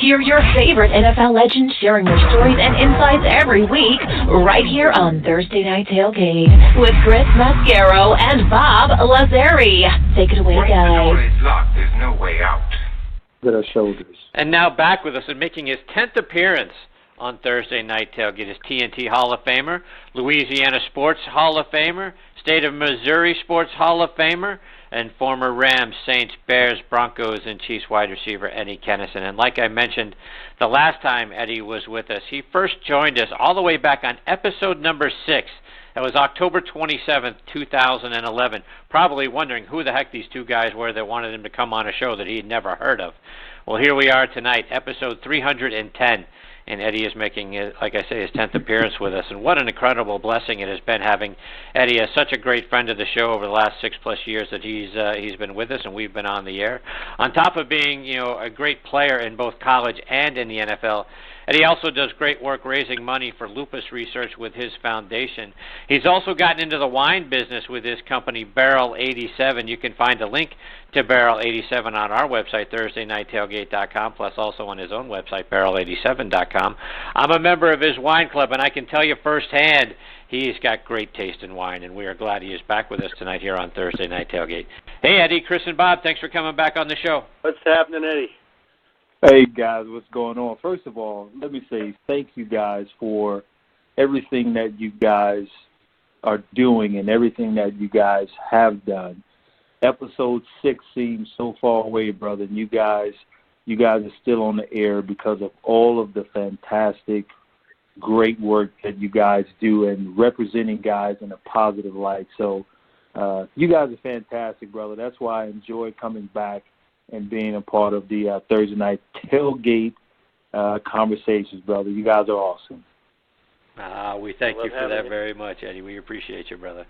Hear your favorite NFL legends sharing their stories and insights every week right here on Thursday Night Tailgate with Chris Mascaro and Bob Lazari. Take it away, guys. There's no way out. With our shoulders. And now back with us and making his 10th appearance on Thursday Night Tailgate is TNT Hall of Famer, Louisiana Sports Hall of Famer, State of Missouri Sports Hall of Famer, and former Rams, Saints, Bears, Broncos, and Chiefs wide receiver Eddie Kennison. And like I mentioned, the last time Eddie was with us, he first joined us all the way back on episode number 6. That was October 27th, 2011. Probably wondering who the heck these two guys were that wanted him to come on a show that he'd never heard of. Well, here we are tonight, episode 310. And Eddie is making, like I say, his 10th appearance with us. And what an incredible blessing it has been having Eddie as such a great friend of the show over the last 6+ years that he's been with us and we've been on the air. On top of being, a great player in both college and in the NFL, Eddie also does great work raising money for lupus research with his foundation. He's also gotten into the wine business with his company, Barrel 87. You can find a link to Barrel 87 on our website, ThursdayNightTailgate.com, plus also on his own website, Barrel87.com. I'm a member of his wine club, and I can tell you firsthand he's got great taste in wine, and we are glad he is back with us tonight here on Thursday Night Tailgate. Hey, Eddie, Chris, and Bob, thanks for coming back on the show. What's happening, Eddie? Hey, guys, what's going on? First of all, let me say thank you guys for everything that you guys are doing and everything that you guys have done. Episode 6 seems so far away, brother, and you guys are still on the air because of all of the fantastic, great work that you guys do and representing guys in a positive light. So you guys are fantastic, brother. That's why I enjoy coming back and being a part of the Thursday Night Tailgate conversations, brother. You guys are awesome. We thank you for that very much, Eddie. We appreciate you, brother.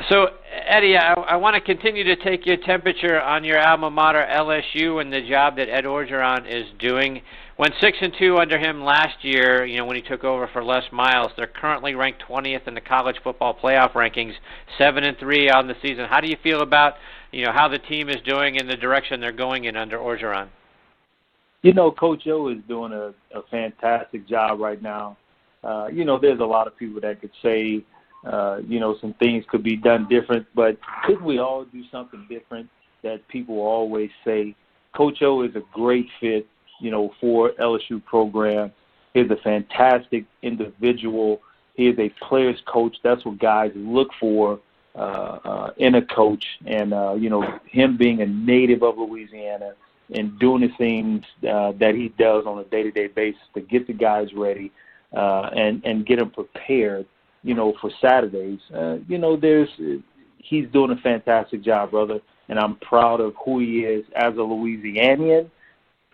So, Eddie, I want to continue to take your temperature on your alma mater, LSU, and the job that Ed Orgeron is doing. Went 6-2 under him last year, when he took over for Les Miles. They're currently ranked 20th in the college football playoff rankings, 7-3 on the season. How do you feel about, how the team is doing and the direction they're going in under Orgeron? Coach O is doing a fantastic job right now. There's a lot of people that could say, some things could be done different, but couldn't we all do something different that people always say? Coach O is a great fit, for LSU program. He's a fantastic individual. He is a player's coach. That's what guys look for in a coach. And, him being a native of Louisiana and doing the things that he does on a day-to-day basis to get the guys ready and get them prepared, for Saturdays. He's doing a fantastic job, brother, and I'm proud of who he is as a Louisianian,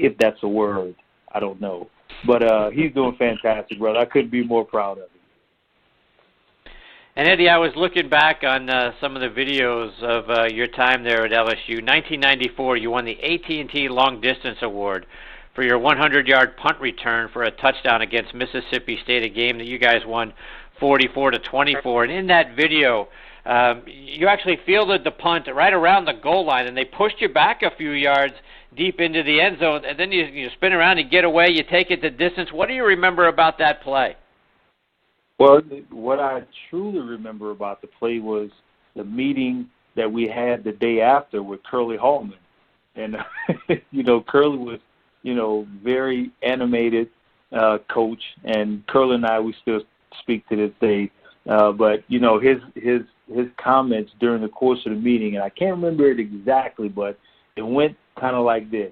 if that's a word. I don't know. But he's doing fantastic, brother. I couldn't be more proud of him. And, Eddie, I was looking back on some of the videos of your time there at LSU. 1994, you won the AT&T Long Distance Award for your 100-yard punt return for a touchdown against Mississippi State, a game that you guys won 44-24. And in that video, you actually fielded the punt right around the goal line, and they pushed you back a few yards deep into the end zone, and then you spin around, you get away, you take it the distance. What do you remember about that play? Well, what I truly remember about the play was the meeting that we had the day after with Curly Hallman. And, Curly was, very animated coach, and Curly and I, we still speak to this day. But, his comments during the course of the meeting, and I can't remember it exactly, but it went kind of like this.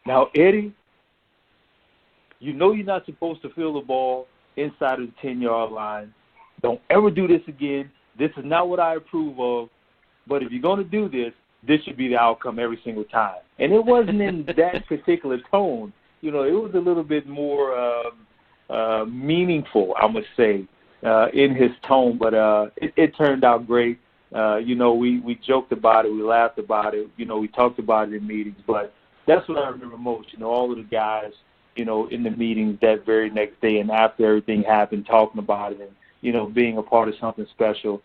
Now, Eddie, you're not supposed to field the ball inside of the 10-yard line. Don't ever do this again. This is not what I approve of. But if you're going to do this, this should be the outcome every single time. And it wasn't in that particular tone. It was a little bit more meaningful, I must say, in his tone. But it turned out great. We joked about it. We laughed about it. We talked about it in meetings. But that's what I remember most, all of the guys, in the meetings that very next day and after everything happened, talking about it and, being a part of something special.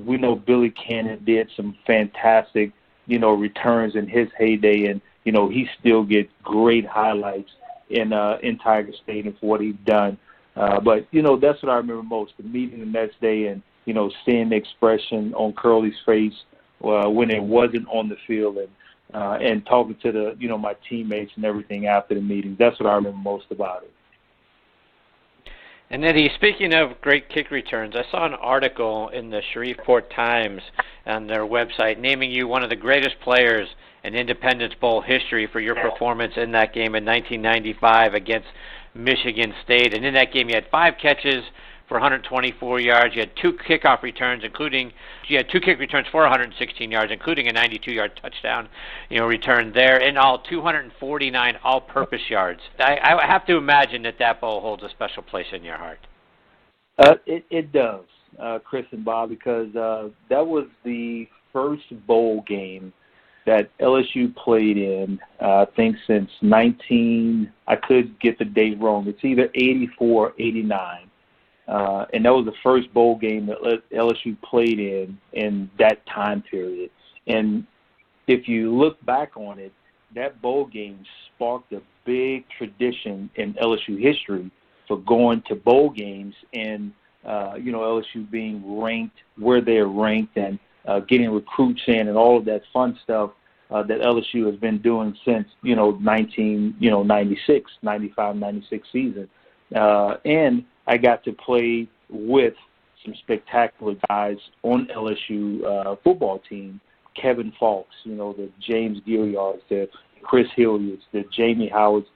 We know Billy Cannon did some fantastic, returns in his heyday, and, he still gets great highlights in Tiger Stadium for what he'd done. But, that's what I remember most, the meeting the next day and, seeing the expression on Curly's face when it wasn't on the field and talking to my teammates and everything after the meeting. That's what I remember most about it. And Eddie, speaking of great kick returns, I saw an article in the Shreveport Times on their website naming you one of the greatest players in Independence Bowl history for your performance in that game in 1995 against Michigan State. And in that game, you had 5 catches for 124 yards. You had 2 kickoff returns, you had 2 kick returns for 116 yards, including a 92-yard touchdown, return there. In all, 249 all-purpose yards. I have to imagine that bowl holds a special place in your heart. It does, Chris and Bob, because that was the first bowl game that LSU played in, I think since I could get the date wrong. It's either 84 or 89. And that was the first bowl game that LSU played in that time period. And if you look back on it, that bowl game sparked a big tradition in LSU history for going to bowl games and, LSU being ranked where they're ranked and getting recruits in and all of that fun stuff that LSU has been doing since, 96 season. And I got to play with some spectacular guys on LSU football team. Kevin Falks, the James Gilliards, the Chris Hilliards, the Jamie Howards,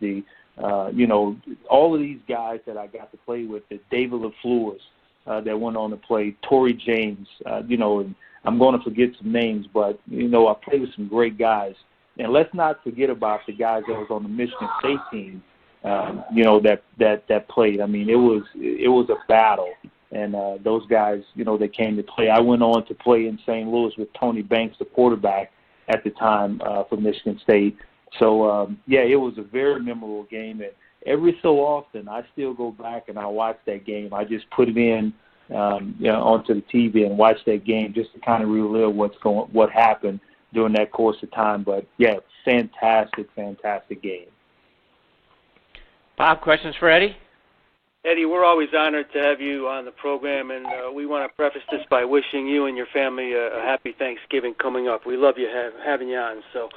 all of these guys that I got to play with, the David LaFleurs that went on to play, Torrey James, and I'm going to forget some names, but, I played with some great guys. And let's not forget about the guys that was on the Michigan State team, that played. I mean, it was a battle. And those guys, they came to play. I went on to play in St. Louis with Tony Banks, the quarterback at the time for Michigan State. So, it was a very memorable game. And every so often, I still go back and I watch that game. I just put it in, onto the TV and watch that game just to kind of relive what happened during that course of time. But, fantastic game. Bob, questions for Eddie? Eddie, we're always honored to have you on the program, and we want to preface this by wishing you and your family a happy Thanksgiving coming up. We love you having you on. So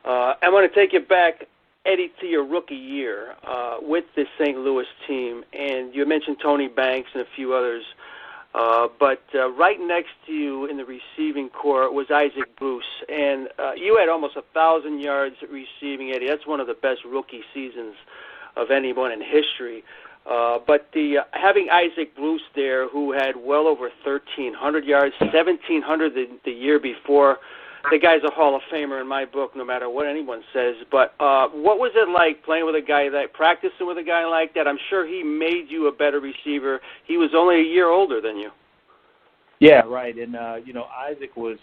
I want to take you back, Eddie, to your rookie year with this St. Louis team, and you mentioned Tony Banks and a few others, but right next to you in the receiving corps was Isaac Bruce, and you had almost 1,000 yards receiving, Eddie. That's one of the best rookie seasons of anyone in history. But having Isaac Bruce there, who had well over 1,300 yards, 1,700 the year before, the guy's a Hall of Famer in my book, no matter what anyone says. But what was it like playing with a guy practicing with a guy like that? I'm sure he made you a better receiver. He was only a year older than you. Yeah, right. And Isaac was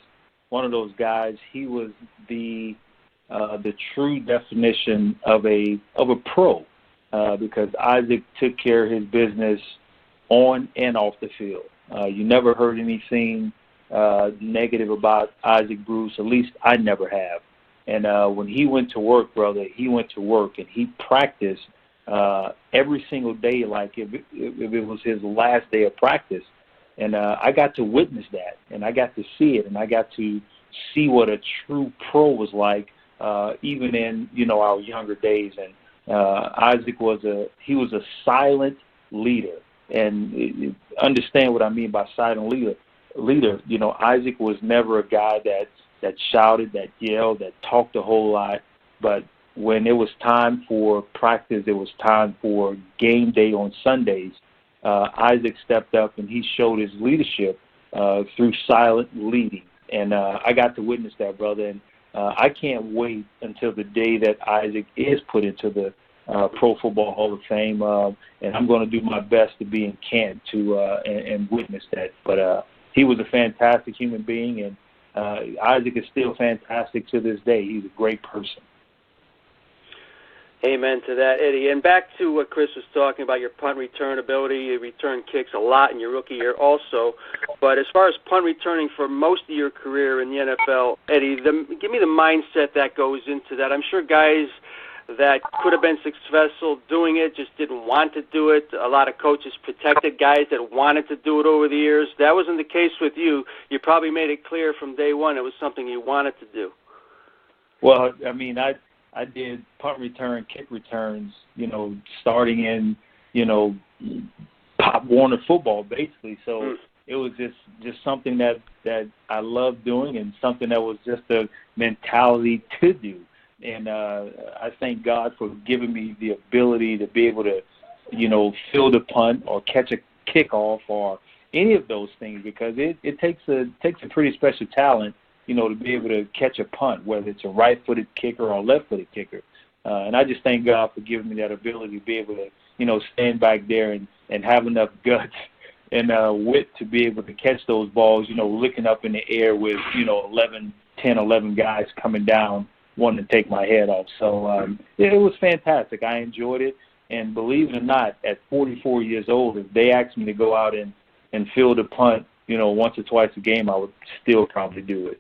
one of those guys. He was the true definition of a pro. Because Isaac took care of his business on and off the field. You never heard anything negative about Isaac Bruce, at least I never have. And when he went to work, brother, he went to work, and he practiced every single day like if it was his last day of practice. And I got to witness that, and I got to see it, and I got to see what a true pro was like, even in, our younger days. And Isaac was a silent leader, and understand what I mean by silent leader. Isaac was never a guy that shouted, that yelled, that talked a whole lot. But when it was time for practice, it was time for game day on Sundays, Isaac stepped up and he showed his leadership through silent leading. And I got to witness that, brother. And I can't wait until the day that Isaac is put into the Pro Football Hall of Fame, and I'm going to do my best to be in Canton and witness that. But he was a fantastic human being, and Isaac is still fantastic to this day. He's a great person. Amen to that, Eddie. And back to what Chris was talking about, your punt return ability. You return kicks a lot in your rookie year also. But as far as punt returning for most of your career in the NFL, Eddie, give me the mindset that goes into that. I'm sure guys that could have been successful doing it, just didn't want to do it. A lot of coaches protected guys that wanted to do it over the years. That wasn't the case with you. You probably made it clear from day one it was something you wanted to do. Well, I mean, I did punt return, kick returns, starting in, Pop Warner football, basically. So it was just something that I loved doing and something that was just a mentality to do. And I thank God for giving me the ability to be able to, field a punt or catch a kickoff or any of those things, because it takes a pretty special talent, to be able to catch a punt, whether it's a right-footed kicker or a left-footed kicker. And I just thank God for giving me that ability to be able to, stand back there and have enough guts and wit to be able to catch those balls, looking up in the air with, 11 guys coming down wanting to take my head off. So it was fantastic. I enjoyed it. And believe it or not, at 44 years old, if they asked me to go out and field a punt, once or twice a game, I would still probably do it.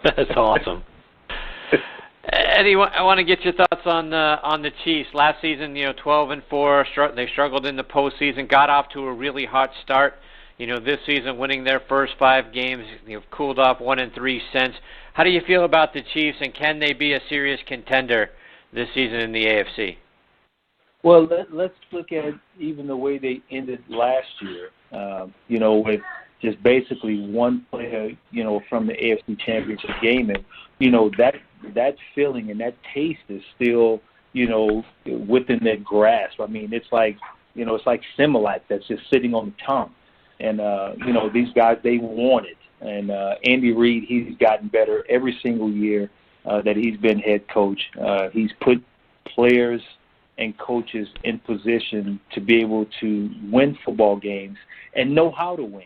That's awesome. Eddie, I want to get your thoughts on the Chiefs. Last season, 12-4, they struggled in the postseason, got off to a really hot start. This season, winning their first 5 games, cooled off 1-3 since. How do you feel about the Chiefs, and can they be a serious contender this season in the AFC? Well, let's look at even the way they ended last year. With just basically one player, from the AFC Championship game, and that feeling and that taste is still, within their grasp. I mean, it's like Similac that's just sitting on the tongue. And, these guys, they want it. And Andy Reid, he's gotten better every single year that he's been head coach. He's put players and coaches in position to be able to win football games and know how to win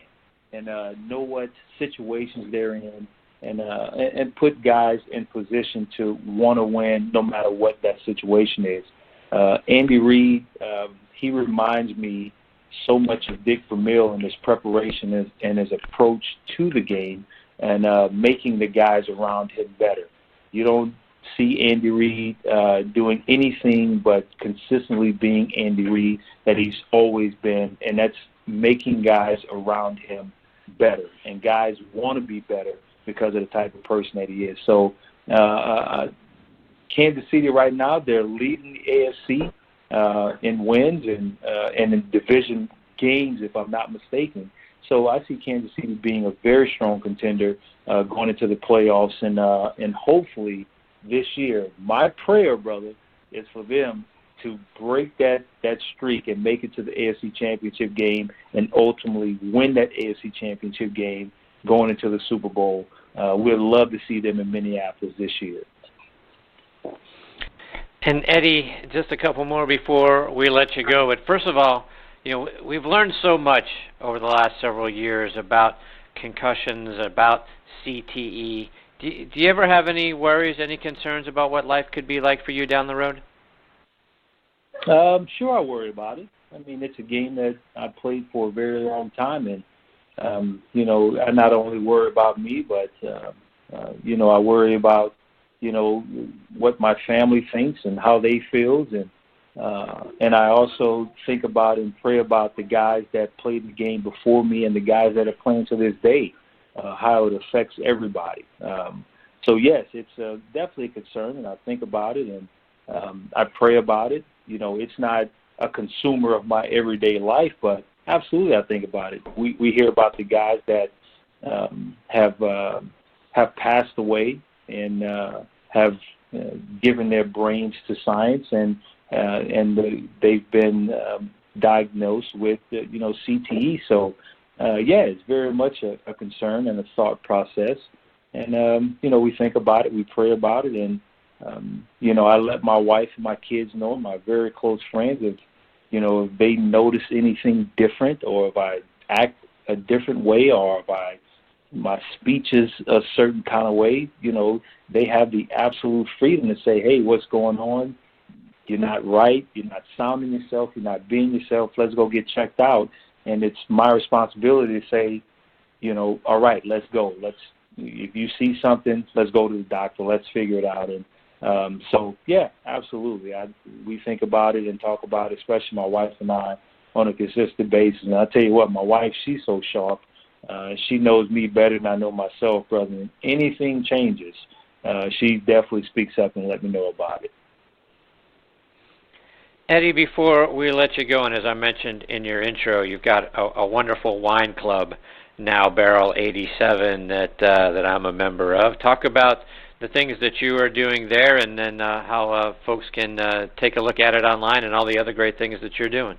and know what situations they're in and put guys in position to want to win no matter what that situation is. Andy Reid, he reminds me so much of Dick Vermeil in his preparation and his approach to the game and making the guys around him better. You don't see Andy Reid doing anything but consistently being Andy Reid that he's always been, and that's making guys around him better. And guys want to be better because of the type of person that he is. So Kansas City right now, they're leading the AFC in wins and in division games, if I'm not mistaken. So I see Kansas City being a very strong contender going into the playoffs, and hopefully this year, my prayer, brother, is for them to break that streak and make it to the AFC Championship game and ultimately win that AFC Championship game going into the Super Bowl. We'd love to see them in Minneapolis this year. And Eddie, just a couple more before we let you go. But first of all, we've learned so much over the last several years about concussions, about CTE. Do you ever have any worries, any concerns about what life could be like for you down the road? Sure, I worry about it. I mean, it's a game that I played for a very long time, and I not only worry about me, but I worry about what my family thinks and how they feel, and I also think about and pray about the guys that played the game before me and the guys that are playing to this day, how it affects everybody. So yes, it's definitely a concern, and I think about it, and I pray about it. It's not a consumer of my everyday life, but absolutely I think about it. We hear about the guys that have passed away and have given their brains to science, and they've been diagnosed with CTE. So it's very much a concern and a thought process, and we think about it, we pray about it, and I let my wife and my kids know, my very close friends, if they notice anything different, or if I act a different way, or if my speech is a certain kind of way, they have the absolute freedom to say, hey, what's going on? You're not right. You're not sounding yourself. You're not being yourself. Let's go get checked out. And it's my responsibility to say, all right, let's go. If you see something, let's go to the doctor. Let's figure it out. And So, yeah, absolutely. We think about it and talk about it, especially my wife and I, on a consistent basis. And I'll tell you what, my wife, she's so sharp. She knows me better than I know myself, brother. And anything changes, she definitely speaks up and let me know about it. Eddie, before we let you go, and as I mentioned in your intro, you've got a wonderful wine club now, Barrel 87, that I'm a member of. Talk about the things that you are doing there, and then how folks can take a look at it online and all the other great things that you're doing.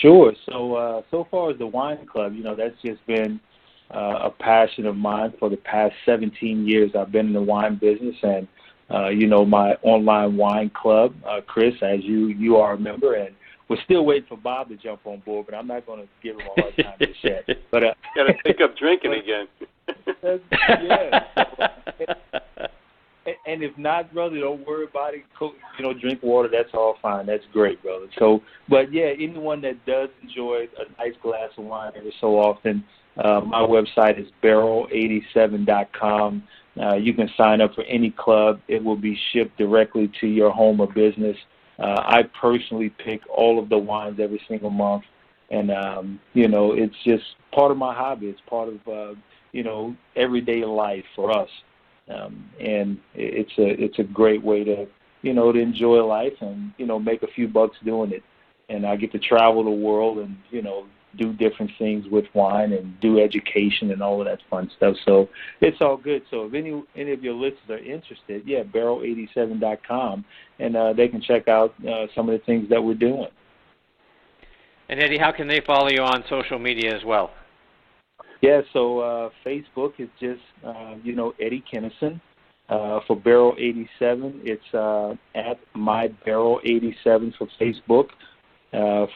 Sure. So far as the wine club, that's just been a passion of mine for the past 17 years. I've been in the wine business, and my online wine club, Chris, as you are a member, and we're still waiting for Bob to jump on board, but I'm not going to give him a hard time just yet. But got to pick up drinking again. Yeah. And if not, brother, don't worry about it. Drink water. That's all fine. That's great, brother. So, but yeah, anyone that does enjoy a nice glass of wine every so often, my website is barrel87.com. You can sign up for any club. It will be shipped directly to your home or business. I personally pick all of the wines every single month, and it's just part of my hobby. It's part of everyday life for us. And it's a great way to to enjoy life and make a few bucks doing it. And I get to travel the world and do different things with wine and do education and all of that fun stuff. So it's all good. So if any of your listeners are interested, barrel87.com, and they can check out some of the things that we're doing. And Eddie, how can they follow you on social media as well? Yeah, so Facebook is just, Eddie Kennison. For Barrel 87, it's at MyBarrel87 for Facebook.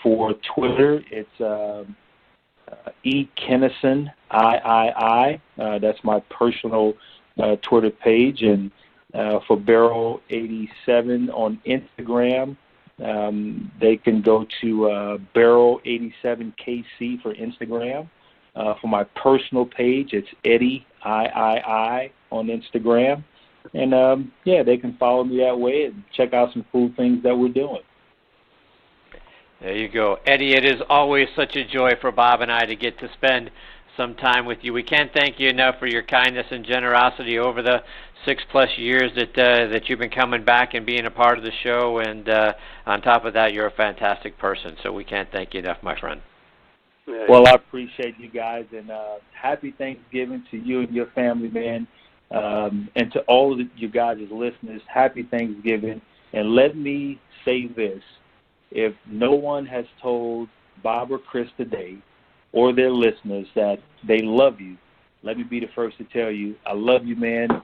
For Twitter, it's E. Kennison, III. That's my personal Twitter page. And for Barrel 87 on Instagram, they can go to Barrel 87KC for Instagram. For my personal page, it's Eddie III on Instagram. And, they can follow me that way and check out some cool things that we're doing. There you go. Eddie, it is always such a joy for Bob and I to get to spend some time with you. We can't thank you enough for your kindness and generosity over the 6+ years that you've been coming back and being a part of the show. And on top of that, you're a fantastic person. So we can't thank you enough, my friend. Well, I appreciate you guys, and happy Thanksgiving to you and your family, man. And to all of you guys as listeners, happy Thanksgiving. And let me say this. If no one has told Bob or Chris today or their listeners that they love you, let me be the first to tell you, I love you, man.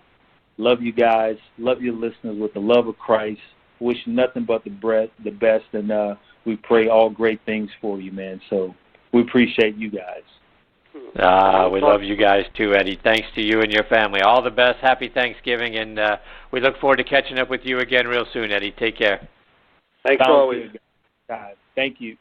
Love you guys. Love your listeners with the love of Christ. Wish nothing but the best, and we pray all great things for you, man. So we appreciate you guys. We love you guys too, Eddie. Thanks to you and your family. All the best. Happy Thanksgiving, and we look forward to catching up with you again real soon, Eddie. Take care. Thanks always. God, thank you.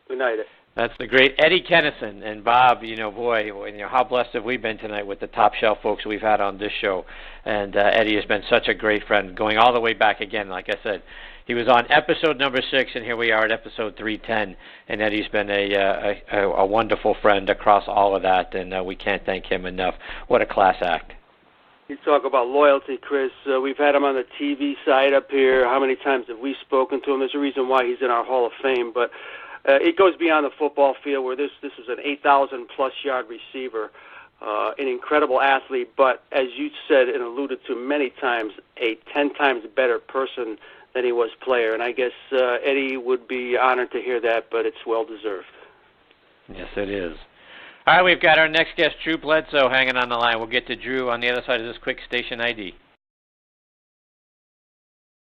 Good night. That's the great Eddie Kennison. And Bob, how blessed have we been tonight with the top shelf folks we've had on this show. And Eddie has been such a great friend, going all the way back again. Like I said, he was on episode number 6, and here we are at episode 310. And Eddie's been a wonderful friend across all of that, and we can't thank him enough. What a class act. You talk about loyalty, Chris. We've had him on the TV side up here. How many times have we spoken to him? There's a reason why he's in our Hall of Fame. But it goes beyond the football field, where this is an 8,000-plus yard receiver, an incredible athlete, but as you said and alluded to many times, a 10 times better person than he was player. And I guess Eddie would be honored to hear that, but it's well-deserved. Yes, it is. All right, we've got our next guest, Drew Bledsoe, hanging on the line. We'll get to Drew on the other side of this quick station ID.